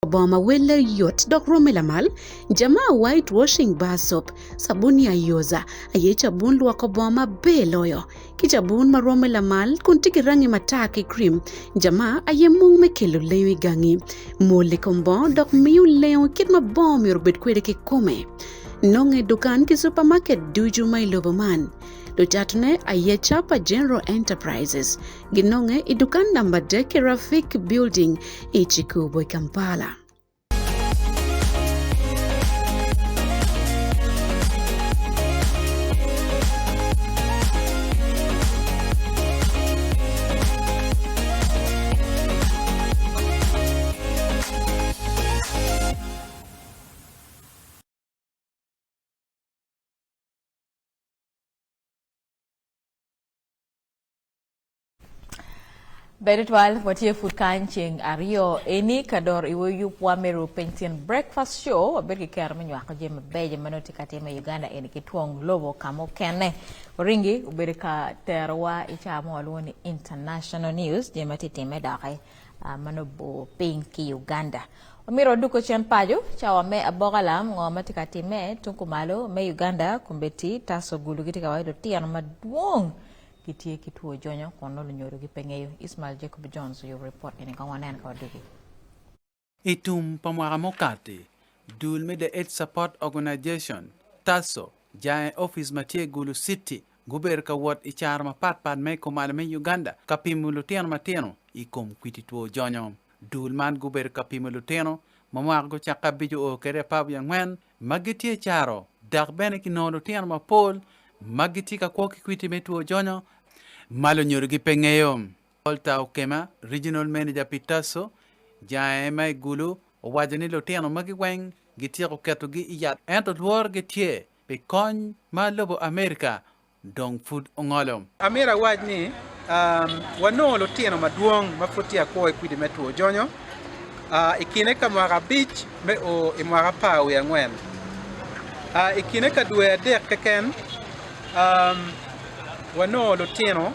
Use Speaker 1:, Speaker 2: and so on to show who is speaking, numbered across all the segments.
Speaker 1: Obama wele yot dok romelamal, jamaa whitewashing bar soap, sabuni ayoza, aye chabun luoko Obama be loyo. Ki chabun ma romelamal kun tiki rangi mataki cream, jamaa aye mung me kelo lewi gangi. Mole kombo dok miu leo kit ma bom yorbet kwede ki kome. Nonge dukan ki supermarket duju may loboman. Do chatne aye chapa General Enterprises. Ginonge idukan number deke Rafik Building, Ichikubo, Kampala.
Speaker 2: Beritwal watie food kanching ario eni kador iwo yupwa Rupiny Tin breakfast show aberki kerme nywako jema beje manoti katime Uganda eni kituong lobo kamo kene ringi uberika terwa ichamo alwoni international news jema titime dake manobo pinki Uganda Omiro duko chen pajo chawa me abogalam ngoma tikatime tunkumalo me Uganda kumbeti taso gulu kitika waido tiyan maduong kitie kituo jonyo kono lunyoro gipengeyo Ismail Jacob Jones your report ini kawanan kawadugi
Speaker 3: Itum pamwara mokate dul me the Aid Support Organization taso jae office matie gulu city guber ka wat ichar ma pat me komale me Uganda kapimulu tiano mateno ikom kwitituo jonyo dul man guber kapimulu tiano mamwar go chaka bijo o kere pab yang magitie charo dak bene kinono tiano mapol magiti ka kwoki kwiti metuo jonyo malo nyorogi pengeyo Olta Okema regional manager Pitaso jae mai gulu wajani lo tiano magi weng gitie ko keto gi iyat ento luor gitie pe kon ma lobo America dong food ongolo
Speaker 4: Amira wajni wano lo tiano maduong mafutia kwa kwiti metuo jonyo ikine ka mwaka beach me o imwaka pawe ya ngwen ikine ka duwe dek keken wano lo tieno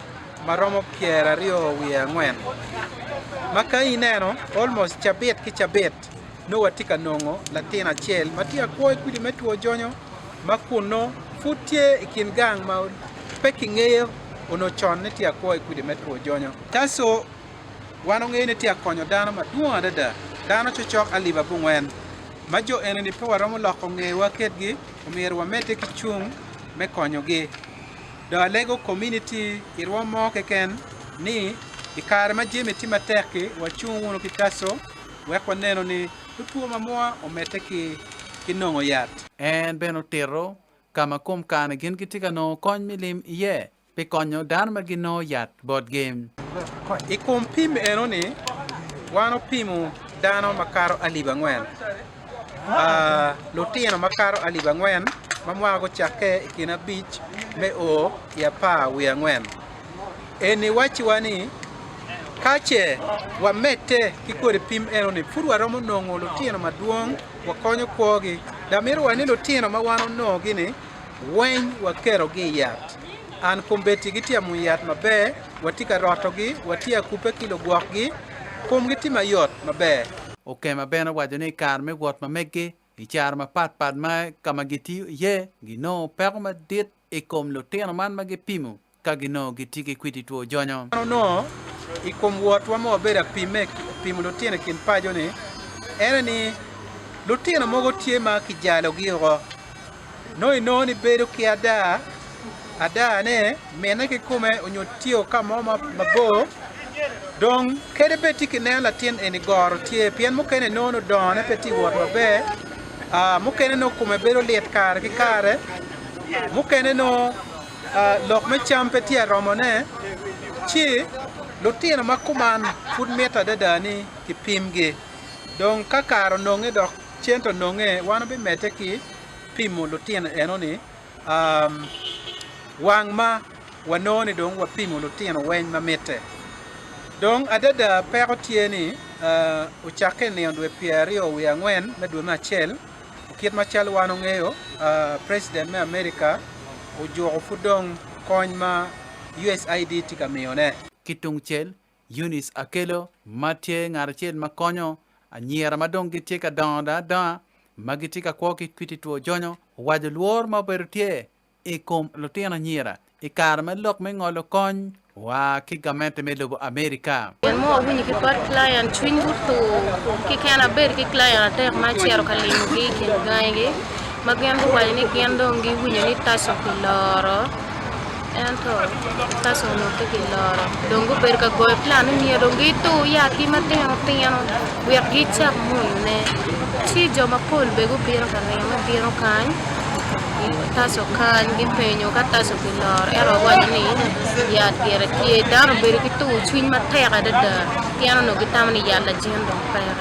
Speaker 4: maromo piera rio wia ngwen maka ineno almost chabet ki chabet no watika nongo latina chel matia koi kwidi metuo jonyo makuno futie ikingang ma pekingeyo ono chon ne tia koi kwidi metuo jonyo taso wano ngene tia konyo dano maduong adada dano chochok aliba bungwen majo eneni pe waromo loko ngewa ketgi omir wamete kichung me konyo gi do lego community irwa mo keken ni ikare ma jeme tima teki wachung wono kitaso wekwa neno ni tutuo mamwa omete ki kinongo yat
Speaker 3: en beno tero kama kum kana gin kitika no kon milim ye pe konyo dan magino yat board game
Speaker 4: ikum pim enoni wano pimu dano makaro aliba ngwen lutino makaro aliba ngwen mamwago chake ikina beach me o ya pa wia ngwen eni wachi wani kache wamete kikore pim enoni furu waromo nongo lutino maduong wakonyo kwogi damiru wani lutino mawano no gini wen wakero gi yat an kumbeti gitia mu yat mabe watika roto gi watia kupe kilo gwak gi kum gitima yot mabe
Speaker 3: Okema beno wajane karme wot mamege ichar ma pat ma kamagiti ye gino perma dit ikom lo teno man mage pimu kagino gitiki kwiti tuo jonyo
Speaker 4: no ikom wot wa mo bera pimu lo teno kin pajo ni enani lo teno mogo tie ma kijalo giro no ni bedo ki ada ne mena ki kume onyotio kama mabo dong kede beti kine latin eni goro tie pien mukene no done peti wot mabe mukene no kume bedo liet kare ki kare mukene no lok me champe tia romone chi lutino makuman food meta dadani ki pimgi don kakaro nonge dok chento nonge wano bi mete ki pimo lutino enoni wang ma wanoni don wa pimo lutino wen ma mete don adada pero tieni uchake ni ondwe pierio wia ngwen medwe machel ukit machel wano ngeyo president me America ujogo fudong kony ma USAID tika mione
Speaker 3: kitung chel Eunice Akelo Mathieu Ngarchel Makonyo anyira madong giti ka da magiti ka kwa ki kwiti tuo jonyo wadu luor ma bertie ikom lutena anyira ikar me lok me ngolo kony wa ki gamente me lobo Amerika.
Speaker 5: Mo wuni ki pat client twin to ki kana ber ki client tek ma chero kalimu gi ki gaenge magyan ko wani ki andongi wuni ni taso ki loro ento taso no ki loro dongo ber ka go plan ni dongi to ya ki mateno piano wer gi chak mun ne chi jo ma pol be go biro ka ne ma biro kan taso kan gi penyo ka taso ki loro ero wani ya tira ki dar ber ki to twin ma tera da piano no gi tamni ya la jendo pera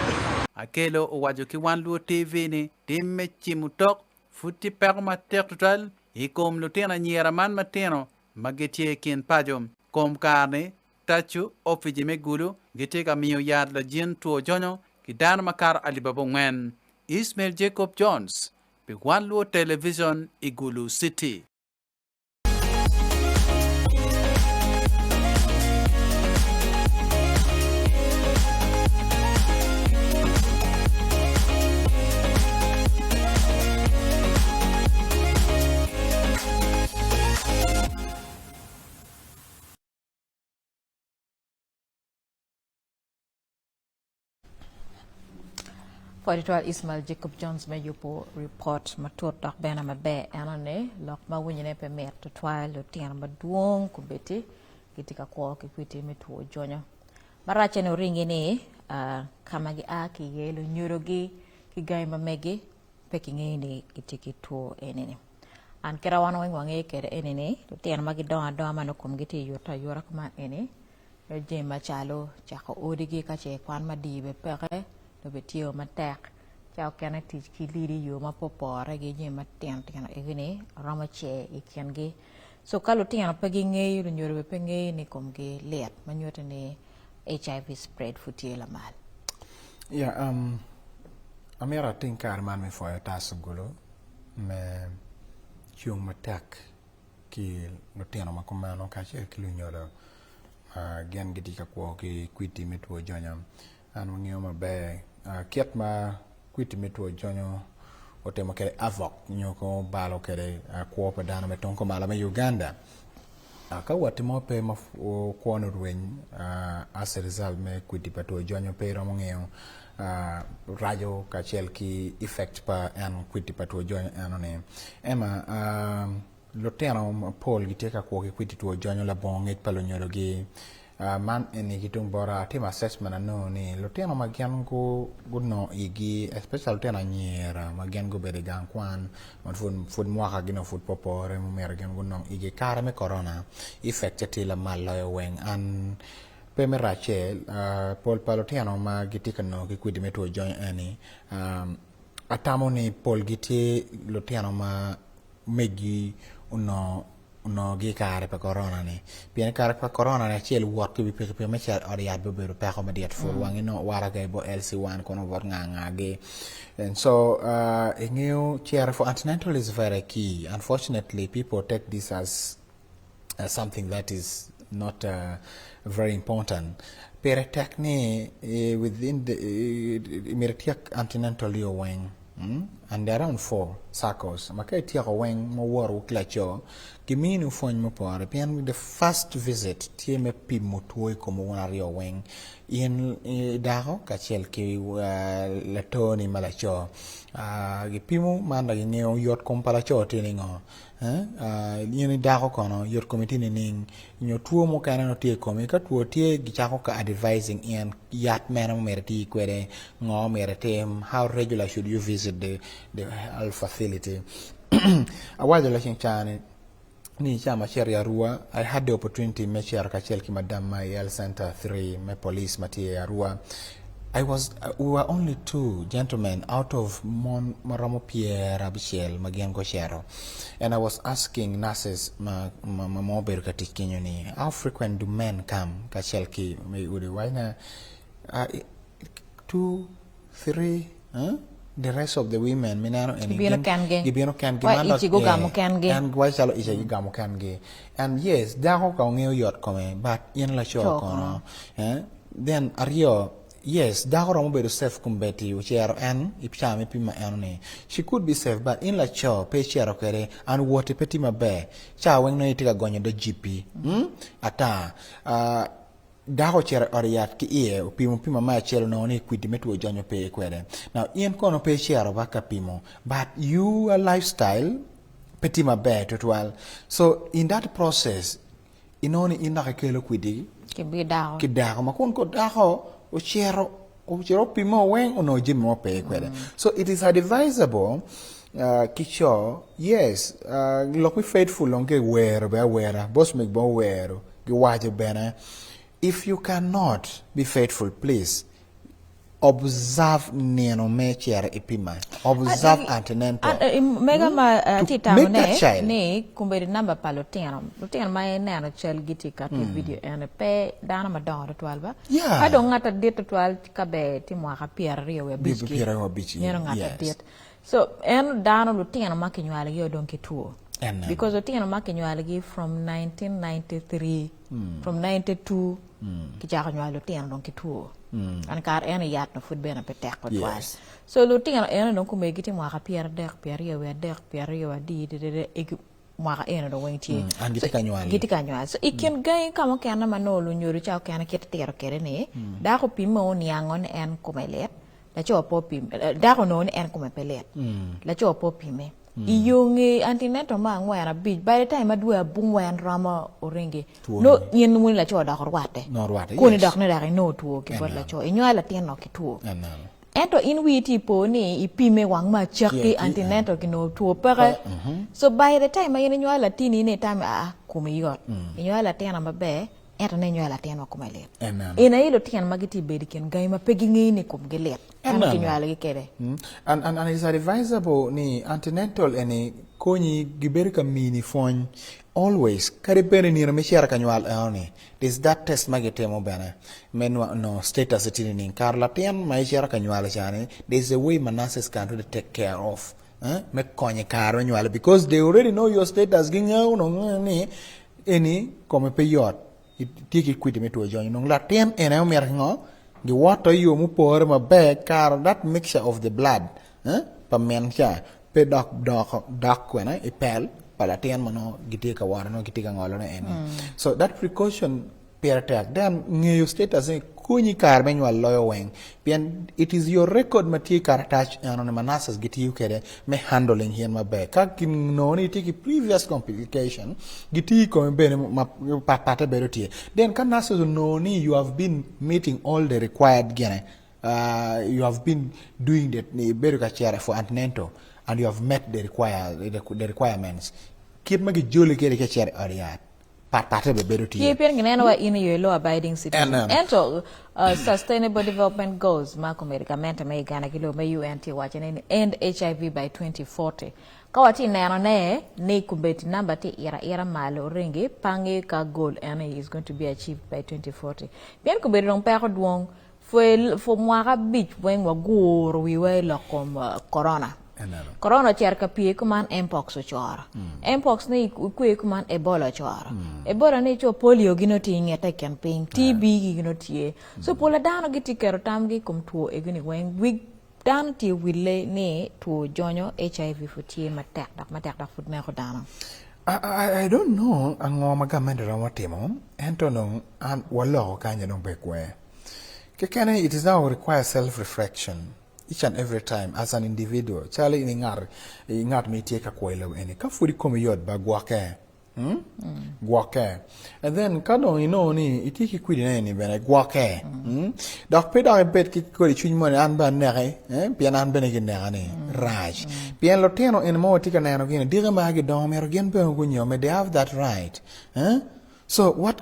Speaker 3: Akelo o waju ki wan luo TV ni timme chimutok futi perma total ikom lutena anyira man mateno magiti kin pajom kom karne tachu ofiji megulu gitega miyo yad la jin tuo jonyo kidan makar alibabo ngwen Ismail Jacob Jones bi wan luo television igulu city.
Speaker 2: Foritual Ismail Jacob Jones me yupo report matur dak bena mabe anane lok ma wunyine pe mer to twal lo tian maduong kubeti gitika ko kikwiti metuo jonyo marache no ringi ni kama gi aki yelo nyurogi kigai mamegi pekingi ni gitiki tuo enene an kera wana wange kere enene to tian magi do mano kum giti yota yora kuma ene je machalo chako odigi kache kwan madibe pere no betio matek chao kana tich ki liri yo mapopore gi je matien tiana egini ramache ikiangi so kalo tiana pagi ngey ru nyoro be ngey ni komge let manyote ne HIV spread futiela mal
Speaker 6: amera tinkar man me foya tasgulo me chung matek ki no tiana makomano kache ki lu nyoro gen gidi ka ko ki kwiti metwo jonyam an ngio mabe kiet ma kwiti metuo jonyo otemo kere avok nyoko balo kere ko padano metonko mala me Uganda ka watimo pe ma kono rueny as a result me kwiti patuo jonyo pe romo ngeo rajo kachel ki effect pa an kwiti patuo jonyo anone ema loteno Paul giteka ko kwiti tuo jonyo la bonge palo nyoro gi man eni kitung bora team assessment no ni loteno magian go no igi especially tena nyera magian go bere gan kwan man fun mwaka gino fut popore mu mer gan go no igi kare me corona effect ti la malo wen an pe Rachel Paul paloteno ma gitikano ki kwidi meto join eni atamo ni Paul giti loteno ma megi no gi kare pa corona ni bien kare pa corona ne chiel wot ki pe me chal oriat be be pa ko mediat fo wangi no wara ga bo LC1 kono vot nga ge and so ingeo chair for antenatal is very key. Unfortunately people take this as something that is not very important. Pere techni within the miratiak antenatal yo wing and around 4 circles makai tia weng mo woro klacho kiminu fon mo por pian the first visit tie me pimo tuoi como una rio weng in daho kachel ki latoni malacho gi pimo manda gi neo yot kompalacho tiningo ni daho kono yot committee ning nyo tuo mo kana no tie komi ka tuo tie gi chako ka advising in yat mena merti kwere ngo meretem how regular should you visit the health facility. A while looking chane ni chama sheria Arua. I had the opportunity me share kachel ki madam my health center 3 me police matie Arua. We were only 2 gentlemen out of Maramo Pierre Abichel Magiango Shero, and I was asking nurses mober katikinyoni how frequent do men come kachelki me uri waina 2 3 the rest of the women minano and gibino kan and why shall ije gamo kange and yes daho ka ngeo yot come but yen la show kono then ario yes, Dahoro be safe kumbeti, uchero en, ipchami pima enoni. She could be safe, but in la cho, pe chero kere, and water peti mabe, cha weng no itiga gonyo do GP. Ata, Daho chero oriat ki ie, pima ma chero no ni kwiti metu jonyo pe kwede. Now, ien kono pe chero baka pimo, but you a lifestyle, peti mabe to well. So, in that process, inoni inaka kelo kwidi,
Speaker 2: Ki
Speaker 6: daho makon ko daho uchero pimo weng ono jim mo pe kwede. So it is advisable kicho yes look we faithful longe wera boss make bon wero gi waje bena. If you cannot be faithful, please observe neno me chere ipima. Observe antenatal.
Speaker 2: Mega ma tita
Speaker 6: make
Speaker 2: ne kumberi namba pa lutino ma neno chel giti ka video ene pe dana ma don 12
Speaker 6: Yeah.
Speaker 2: Ka do ngata dit 12 ka be ti mo ka pier rio we bichi.
Speaker 6: Neno
Speaker 2: Ngata dit. So en dana lutino ma kinywale yo don ki tuo. Because lutino ma kinywale gi from 1993 from 92 ki ja kinywale lutino don ki tuo. An kar ene yat no food bena petek ko twice. So lutino ene don ku megiti mo ka pier yo we pier yo di mwaka ene do wenti giti kanywal so ikin gay kamo kana manolo nyuru chao kana ketero kere ne da ko pimo ni angon en kumelet la cho popim da ko non en kumepelet la cho popime iyonge antineto ma ngwara bij by the time adua bungwen rama orenge no yen mun la cho da ko wate ko ni dak ne da no tuo ki bot la cho inywala tien no ki tuo Ento in witi po ni ipime wang ma chaki antenatal kino tuo pere. So by the time I nywa latini ne time kumi yot. Nywa latena mabe ento ne nywa latena kumale. Ina ilo tian magiti bedi ken gai ma pegingi ni kumgelet. Ano kinywa lagi kere.
Speaker 6: And it's advisable ni antenatal eni konyi giberika mini phone always karibere ni rameshara kanywal aoni. There's that test magetemo bana. Men no status itini ni karla tian maishara kanywal chane. There's a way Manassas can really take care of. Make konye karo nywal because they already know your status ginga no ni eni come peyot. Tiki kwiti metu join no la tian ena mer ngo the water you mu pour ma bag car that mixture of the blood pa men cha pe doc kwena e pel palatian mano giti ka wara no giti ka ngolo na eni so that precaution peer attack then new status kuni kar manual loyo weng pian it is your record mati kar attach on Manassas giti you kede me handling here ma bag ka kin no ni tiki previous complication giti ko be ma pata berotie then kan Manassas no ni you have been meeting all the required gene you have been doing that beruka chair for antenatal and you have met the requirements keep magi joli kede ke chair ariat
Speaker 2: Keeping in your law abiding citizen. Ento sustainable development goals Marco Medicamenta may gana kilo may UNT watching end HIV by 2040. Kawati nano ne kubeti number ti era malo ringi pange ka goal and is going to be achieved by 2040. Bien kubeti rong pero duong for mwaka beach when wa goro we were lokom corona. Corona cerca pie kuman mpox chora. Mpox ni kue kuman ebola chora. Ebola ni cho polio gino ti ngeta campaign TB gino ti. So pola dano giti kero tamgi kum tuo egini wen wig dan ti wile ni tuo jonyo HIV futi matek dak fut na ko dano.
Speaker 6: I don't know ango magamendo ra watimo entonong an walo kanya no bekwe. Kekene it is now require self reflection. Each and every time as an individual chale ingat me take a kwelo eni ka furi come yod ba gwake gwake and then kado ni itiki kwidi na ni bena gwake dak peda bet ki ko li chuni mon an ba nere pian an bene gine ne raj pian lo teno en mo tika na no gine diga ma gi do mero gen be go nyome they have that right so what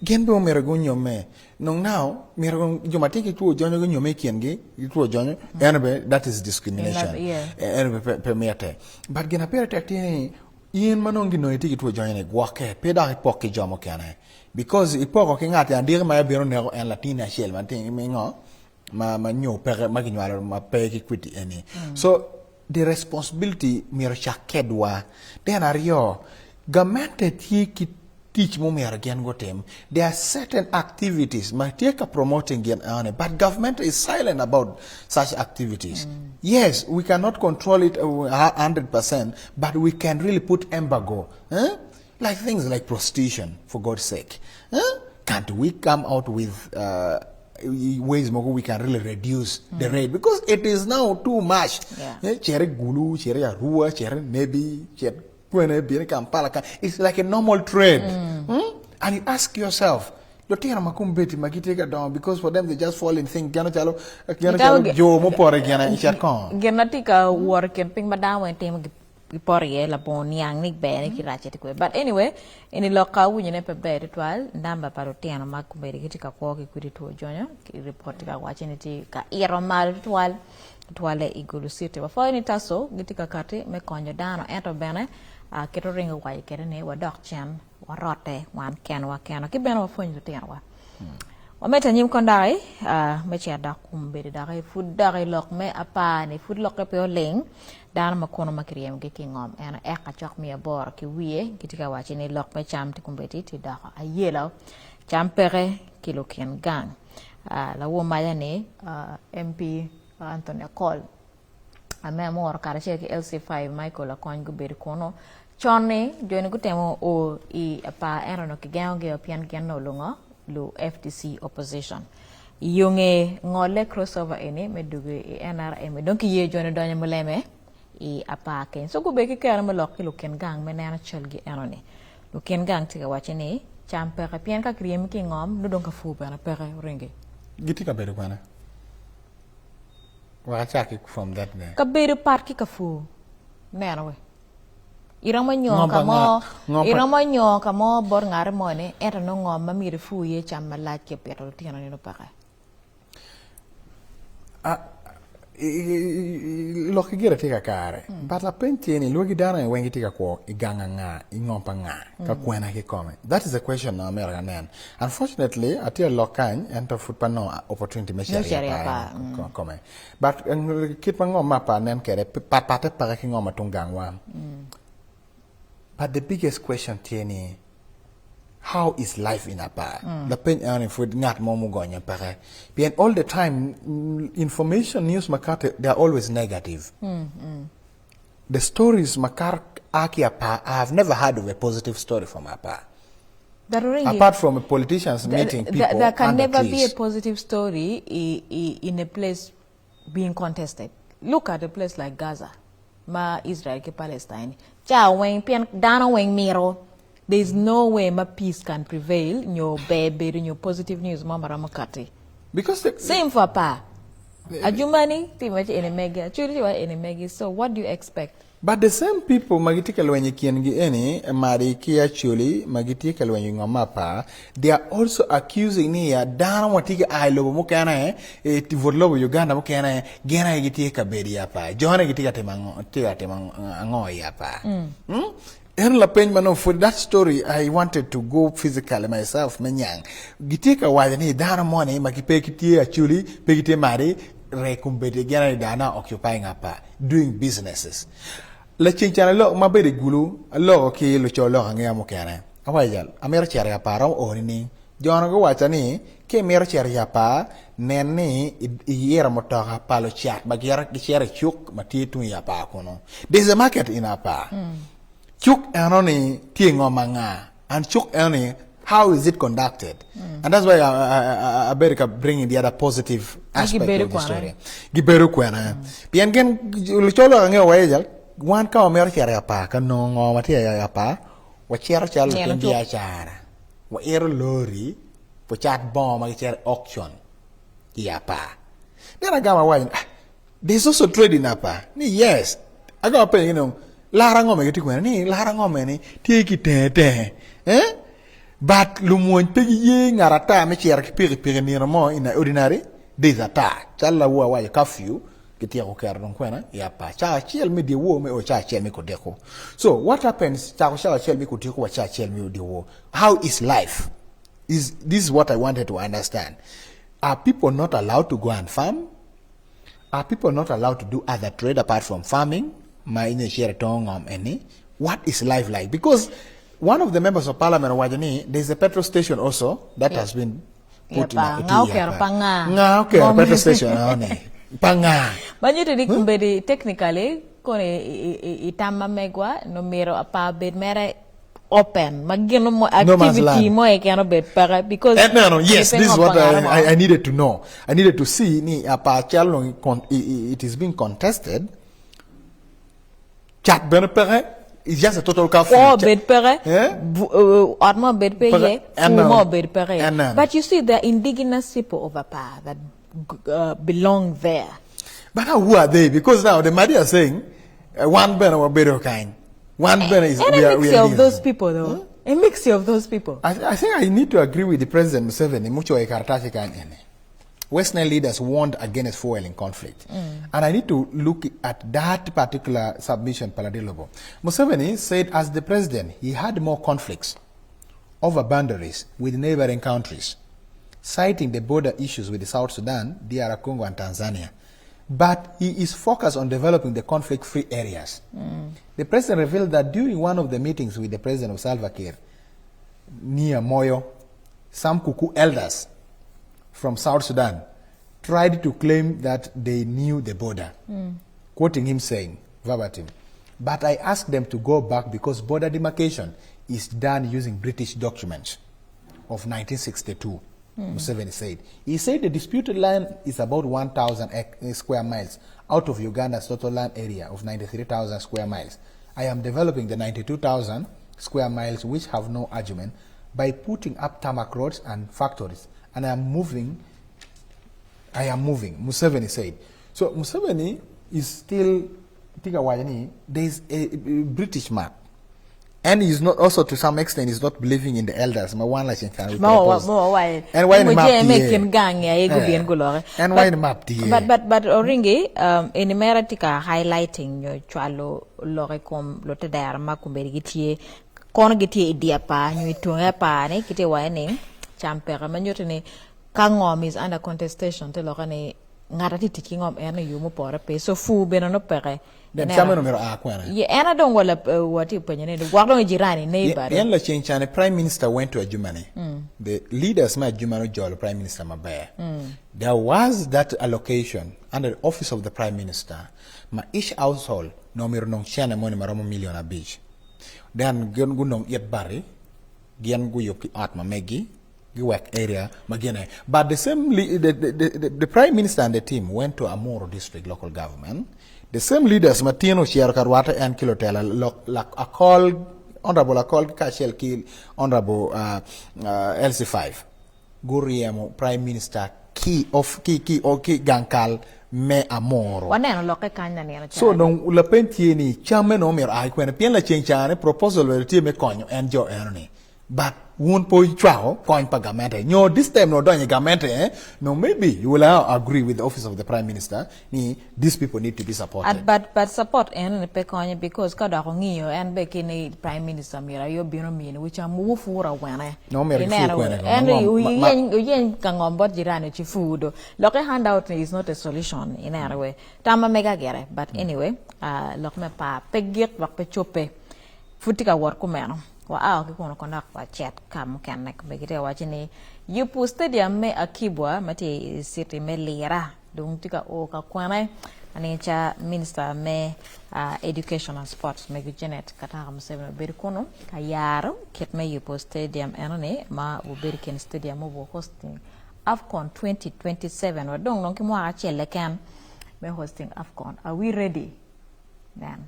Speaker 6: gen be mero go nyome no now mero jomatiki tuo jonyo go nyome kiengi tuo jonyo enbe that is discrimination enbe permete but gena perete tini yin manongi no itiki tuo jonyo ne gwake peda poki jomo kane because ipoko ki ngati andir ma biro nego en latina shell man tin mingo ma nyo per ma ginwalo ma pe ki kwiti eni so the responsibility mero chakedwa then ario gamente tiki teach mumi again go tem. There are certain activities my take promoting again on, but government is silent about such activities. Yes, we cannot control it 100%, but we can really put embargo. Like things like prostitution, for God's sake. Can't we come out with ways we can really reduce the rate, because it is now too much. Chere gulu, chere arua, chere nebi, chere it's like a normal trade. And you ask yourself, because for them they just fall in think
Speaker 2: but anyway, in local we ne pe ritual ndamba parotiano makumbere kitika kwa kikuri tu jonyo report ka watching it ka iromal ritual igulu city before ni taso gitika kati me konyo dano ento bene kito ringo wa kere ne wa dok chan wa rote wan ken wa ki bene wa fonyo tian wa meta nyim kondai me chia da kumbere da food da lok me apa ni food lok pe leng dana makono makriem ge kingom ena eka chok mi abor ki wie kitika wachi ni lok me cham ti kumbeti ti da ayelo cham pere kilo ken gang la wo maya ne MP Anthony Cole ame mor kare che LC5 Michael akon go ber kono chone joni gutemo o I apa ero no ki gang ge pian gen no lungo lu FTC opposition yonge ngole crossover ene meduge NRM donc ye joni donye muleme I apa ken so go be ki kera me lokki lu ken gang me nena chelgi enoni lu ken gang tiga wache ni cham pere pien ka kriem ki ngom no don ka fu bana pere ringe
Speaker 6: giti ka beru bana wa chaki from that day
Speaker 2: ka beru part ki ka fu nena we irang ma nyo ka mo bor ngare mo ne era no ngom ma mi fu ye cham ma la ke pero tiano ni no pare
Speaker 6: lo che gira tika kare but la pensieni luoghi dana wengi tika ko iganga nga ingompa nga ka kwena ke come. That is the question na America nan. Unfortunately atia lokan ento foot no opportunity me share come but kit pango mapa nan kere pate para ki ngoma tungangwa. But the biggest question tieni, how is life in Apa? The pen earning food not momu gonya pare. Being all the time information news makate they are always negative. The stories makar aki Apa, I have never heard of a positive story from Apa. Apart from a politicians meeting people.
Speaker 2: There can never be a positive story in a place being contested. Look at a place like Gaza, ma Israel ke Palestine. Cha when pian dana when miro. There is no way my peace can prevail in your baby, in your positive news, Mama Ramakati.
Speaker 6: Because
Speaker 2: same for Pa. Ajumani, Timothy and Mega, Churi and Mega. So what do you expect?
Speaker 6: But the same people magitikal when you can get any Mariki actually magitikal when you mapa, they are also accusing me dana watiki I love mukana Tivolo Uganda mukana gena gitika bediapa, John gitika temang angoyapa. For that story, I wanted to go physically myself, menyang. Gitika wajani dana money, makipekiti actually, pekiti mari, rekumbete gana dana occupying apa, doing businesses. La chinchana lo mabere gulu, lo ki lo cholo hangia mukana. Awajal, amera charia para oni, John go wachani, ke mera charia pa, nene yera motoka palo chat, bagira di charia chuk, matitu yapa kono. There's a market in apa. Chuk anoni tiengo manga and chuk anoni how is it conducted? And that's why America bringing the other positive aspect of the story. Giberu kwena. Piangen lucholo nge wajal wan ka America ya pa ka no ngomati ya pa wa chero chalo tendia chara. Wa ero lori po chat bomb ma chero auction ya pa. Then I got my there's also trading apa. Yes. I got pay larangome geti kwena ni larangome ni tiki tete but lumon pegi ye ngarata me chiar ki piri ni mo in ordinary des attack challa wa curfew geti ko kar don kwena ya pa cha chiel me de wo me o cha chiel me ko deko. So what happens cha ko cha chiel me ko deko wa cha chiel me de wo? How is life? This is what I wanted to understand. Are people not allowed to go and farm? Are people not allowed to do other trade apart from farming? What is life like? Because one of the members of parliament wajani, there's a petrol station also that has been put in a petrol station panga.
Speaker 2: But you did it technically kone itama megwa numero apa bed mere open magino mo activity mo e cannot bed para because
Speaker 6: no, yes, this is what I needed to know. I needed to see ni apa chalo it is being contested. Chat ben pere. It's just a total kafir.
Speaker 2: Oh, bed pere. Arma bed pere. Fumo bed pere. But you see, the indigenous people of Apa that belong there.
Speaker 6: But who are they? Because now the Mahdi are saying one ben or better kind. One ben is
Speaker 2: and a mixture of those people, though. A mixture of those people.
Speaker 6: I think I need to agree with the President Museveni. Mucho ekartashi kan ene. Western leaders warned against fueling conflict. And I need to look at that particular submission, Paladilobo. Museveni said as the president, he had more conflicts over boundaries with neighboring countries, citing the border issues with the South Sudan, DR Congo, and Tanzania. But he is focused on developing the conflict-free areas. The president revealed that during one of the meetings with the president of Salva Kiir, near Moyo, some Kuku elders from South Sudan tried to claim that they knew the border, quoting him saying, verbatim, "But I asked them to go back because border demarcation is done using British documents of 1962, Museveni said. He said the disputed land is about 1,000 square miles out of Uganda's total land area of 93,000 square miles. I am developing the 92,000 square miles which have no argument by putting up tarmac roads and factories. And I am moving, Museveni said. So Museveni is still, there is a British map. And he's not, also to some extent, he's not believing in the elders. And why the map?
Speaker 2: But Oringi, in America, highlighting your chalo, lorecom, lotedar, macumberigitie, congitie diapa, nuitunga pane, kite wine, champera, manutini, kangom is under contestation, telorane, ngarati ticking up any yumo pore, so fu benano pere.
Speaker 6: Then some numero aquana.
Speaker 2: Yeah, and I don't want what you put in the Guardon Girani neighbor.
Speaker 6: And la change and the Prime Minister went to a Germany. The leaders met Jumano Jol, Prime Minister Mabaya. There was that allocation under the office of the Prime Minister. Ma each household no mir nong chana money maramo million a beach. Then gun gunong yet barry, gian gu yopi art ma megi, work area magene. But the same the Prime Minister and the team went to Amoro district local government. The same leaders, Martino Karwata and Kilotela, Honorable Kachel Kill, Honorable LC5, Guriamo, Prime Minister, Ki Gankal, Me Amoro. So, non la pentieni, chairman omer, I when a piena change proposal will team a coin and your ernie. But won't poi chow, coin pagamente. No, this time no doing gamente, No, maybe you will agree with the office of the Prime Minister. These people need to be supported.
Speaker 2: But support and peconia because Kadahongio and Bekini Prime Minister Mira, you're being which are move for a winner.
Speaker 6: No,
Speaker 2: and you can on board Giranichi food. Lock a handout is not a solution in any way. Tama mega gere, but anyway, lock me pa, pegget, wakpechope, futika workumano. Wow, kikono conduct a chat come can like begite watching you posted ya me akibwa mati city me lira dung tika o ka kwana anicha minister me education and sports me Janet kata Museveni berikono kayaro ket me you posted ya enone ma wo beriken stadium wo hosting AFCON 2027 wa dong non ki mo a chele kan me hosting AFCON. Are we ready then?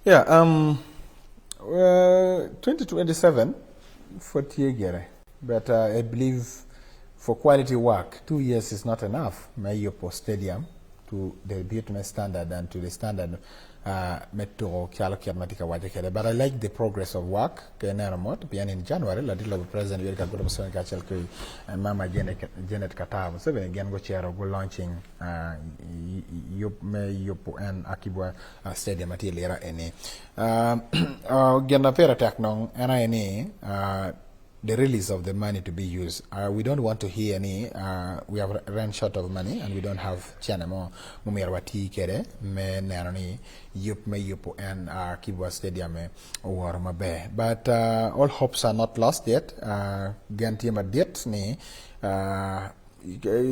Speaker 6: Yeah, 2027 for Tiegere, but I believe for quality work, 2 years is not enough. Mayopo Stadium to the Vietnamese standard and to the standard metro Matika Wajekere. But I like the progress of work. In January, la dilo President Yoweri Kaguta Museveni Kachelkui and Mama Janet Kataa Museveni again go chair go launching Yopo and Akibwa Stadium at Lera Ene. Gena Pera Taknong NINA the release of the money to be used. We don't want to hear any. We have run short of money and we don't have chanamo mumirwati kere me nerani yup me yup and Kibwa Stadium or mabe. But all hopes are not lost yet. Ganti madiet ni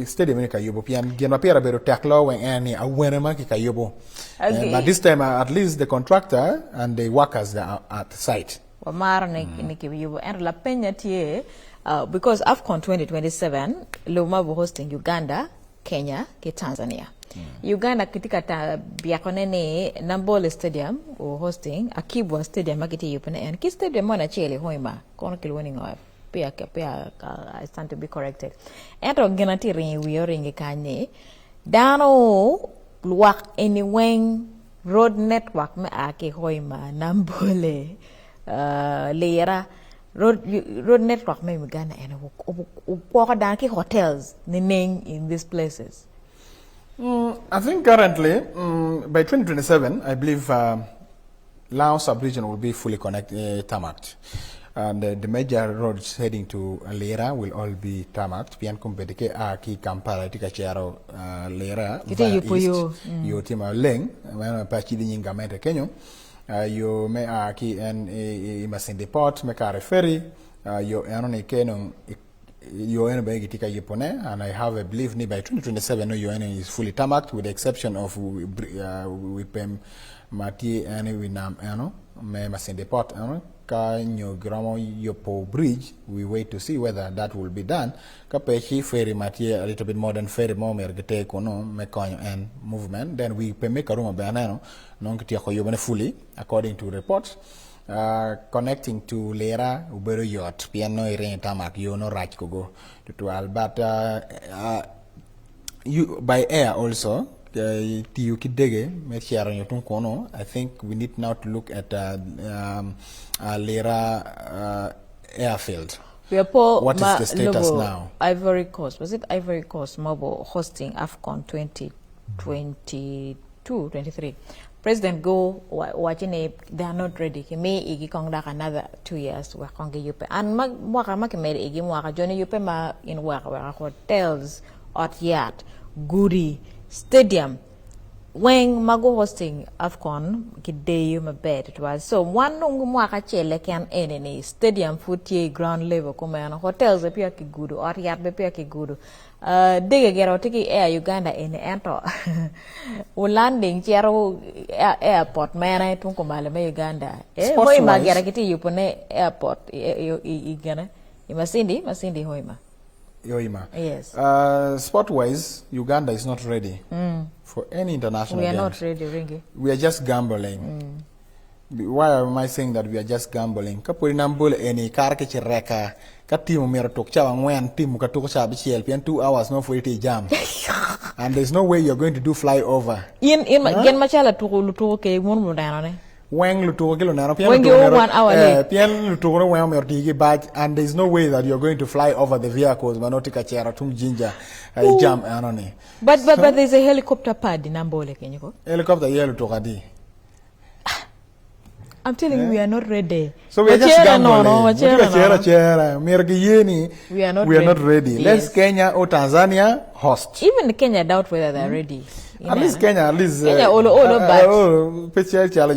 Speaker 6: stadium ni kayubo pian gen mapera bero taklo when any aware maki kayubo. But this time at least the contractor and the workers are at the site.
Speaker 2: And La Peña tie because AFCON 2027 Luma will hosting Uganda, Kenya, ke Tanzania. Uganda kitika biakonene Nambole Stadium or hosting Akibwa Stadium makiti yupene and ki stadium mona chele hoima kono kilwoni ngoa pia I stand to be corrected. And genati ring we ring kanye dano luak anyway road network me ake hoima Nambole Lera road network may Uganda and walk down hotels name in these places.
Speaker 6: I think currently by 2027 I believe Laos sub-region will be fully connected tarmacked. And the major roads heading to Lera will all be tarmacked. Pian kumpetike aki Kampala tika chero Lera via east. Yo tima leng wana pachi di nyinga mete Kenyo. Yo me aki en Masinde Port me kare ferry yo enone kenong yo ene ba gitika yepone, and I have a belief ni by 2027 no yo ene is fully tarmacked with the exception of Wipem Mati ene winam eno me Masinde Port eno ka nyo gramo yopo bridge. We wait to see whether that will be done. Ka pechi ferry Mati a little bit more than ferry mo mergete kono me konyo en movement, then we pe make a room banano non kitia ko yobane fully according to reports. Connecting to Lera Ubero yacht piano ire tamak you no right go to 12, but you by air also you kidege me share on kono. I think we need now to look at Lera airfield. What is the status now?
Speaker 2: Ivory Coast, was it Ivory Coast mobile hosting AFCON 2022-23? President go watching they are not ready. He may igi kong dak another 2 years work on yupe. And waka made igi waka Johnny yupe ma in waka hotels, at yacht, goody, stadium. When mago hosting AFCON kide you my bed it was. So one nung waka chele can any stadium footy ground level come and hotels appear ki good or yacht appear ki good. Dig get out take air Uganda in ento landing chero airport man I tunko malame Uganda hoima gera kiti yupone airport igana masindi hoima yes
Speaker 6: sport wise Uganda is not ready for any international
Speaker 2: we are
Speaker 6: games.
Speaker 2: not ready Ringi.
Speaker 6: We are just gambling. Why am I saying that we are just gambling? Kapuri nambul any karke chireka katimu mera tok chawa ngwen timu katok chabi chiel pian 2 hours no for it jam. And there's no way you're going to do flyover.
Speaker 2: In gen machala to ke mun mudana.
Speaker 6: When Luto Gilonano
Speaker 2: when you 1 hour
Speaker 6: Pian Luto when you're digging badge, and there's no way that you're going to fly over the vehicles, Manotika Chera, Tum Ginger, jam anone.
Speaker 2: But there's a helicopter pad in Ambole, can you go?
Speaker 6: Helicopter yellow to Gadi.
Speaker 2: I'm telling you, we are not ready.
Speaker 6: So we are just gambling.
Speaker 2: We are not
Speaker 6: ready.
Speaker 2: Yes.
Speaker 6: Let's Kenya or Tanzania host.
Speaker 2: Even Kenya doubt whether they are ready.
Speaker 6: At least Kenya, at least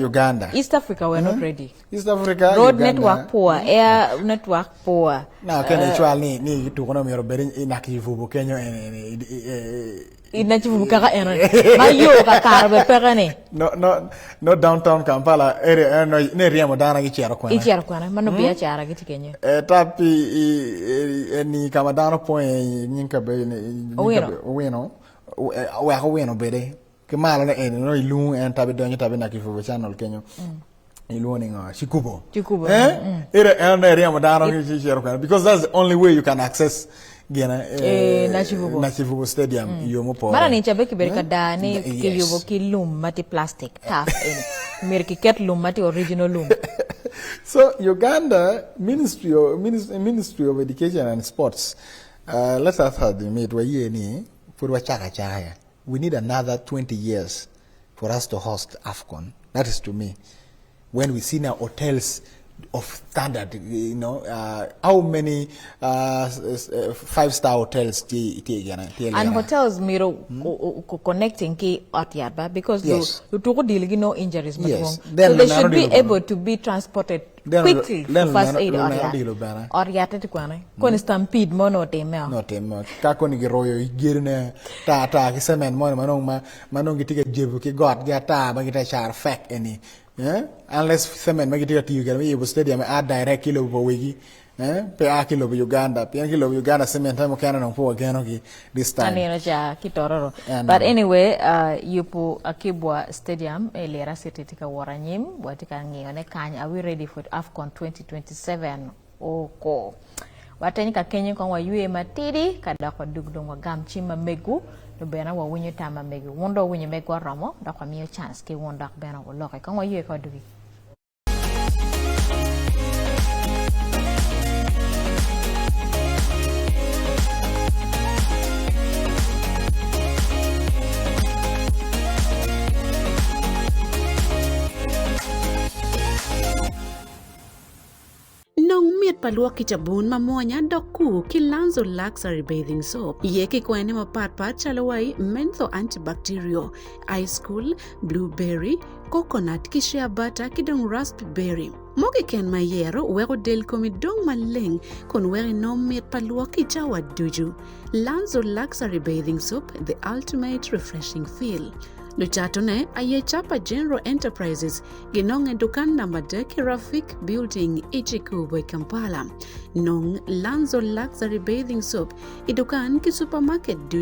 Speaker 6: Uganda.
Speaker 2: East Africa, we're not ready.
Speaker 6: East Africa,
Speaker 2: road
Speaker 6: Uganda.
Speaker 2: network poor, air network poor.
Speaker 6: Now, Kenya actually need to go to Berin in Akivu, Kenya no downtown Kampala area area modana gichero
Speaker 2: kwana mano bia chara giti Kenya
Speaker 6: tapi ni kamadano point nyinka be weno weno bede kemala ne no ilu en tabi donyo tabi na kifu channel Kenya ilu ni Chikubo area modana gichero kwana because that's the only way you can access Nachivubo Stadium
Speaker 2: mara ni chabe kiberika dani kiyubo kilum mati plastic taf mirki ket lum mati original lum.
Speaker 6: So Uganda Ministry of Education and Sports let us have the meet we ni for chaka we need another 20 years for us to host AFCON. That is to me when we see now hotels of standard, you know, how many 5-star hotels
Speaker 2: and hotels miro connecting ki Otiaba because you took dealing no injuries,
Speaker 6: yes.
Speaker 2: So they should be able to be transported quickly to first aid Oriata to Kwane. Kon stampede mono temel.
Speaker 6: No temel. Kakoni giroyo igirne ta kisemen mo manong gitiga jebu ki god gata bagita char fact any. Yeah? Unless semen magiti ti Uganda we stadium add direct kilo wigi pe a kilo Uganda pe kilo Uganda semen time kana no po gano ki this time
Speaker 2: anino ja kitororo but anyway yupo akibwa stadium elera city tika waranyim watika ngione kanya are we ready for AFCON 2027 oko watanyika Kenya kwa yue matidi kada kwa dugdong wa gamchima megu no bena wa winyo tama megu wondo winyo megu ramo da kwa mio chance ki wonda bena wa lokai kwa yue kwa dugi
Speaker 1: Nong miet paluok kichabun mamonya doku kilanzo luxury bathing soap. Yeki kwene mapat chalawai mentho antibacterial, ice cool, blueberry, coconut kishia butter kidong raspberry. Mogi ken mayero wego del komidong maleng kon wegi no miet paluok kichawa duju. Lanzo luxury bathing soap, the ultimate refreshing feel. Luchatone ayechapa General Enterprises ginong dukan number deki Rafik Building Ichikubwe Kampala. Nong Lanzo Luxury Bathing Soap idukan ki supermarket duju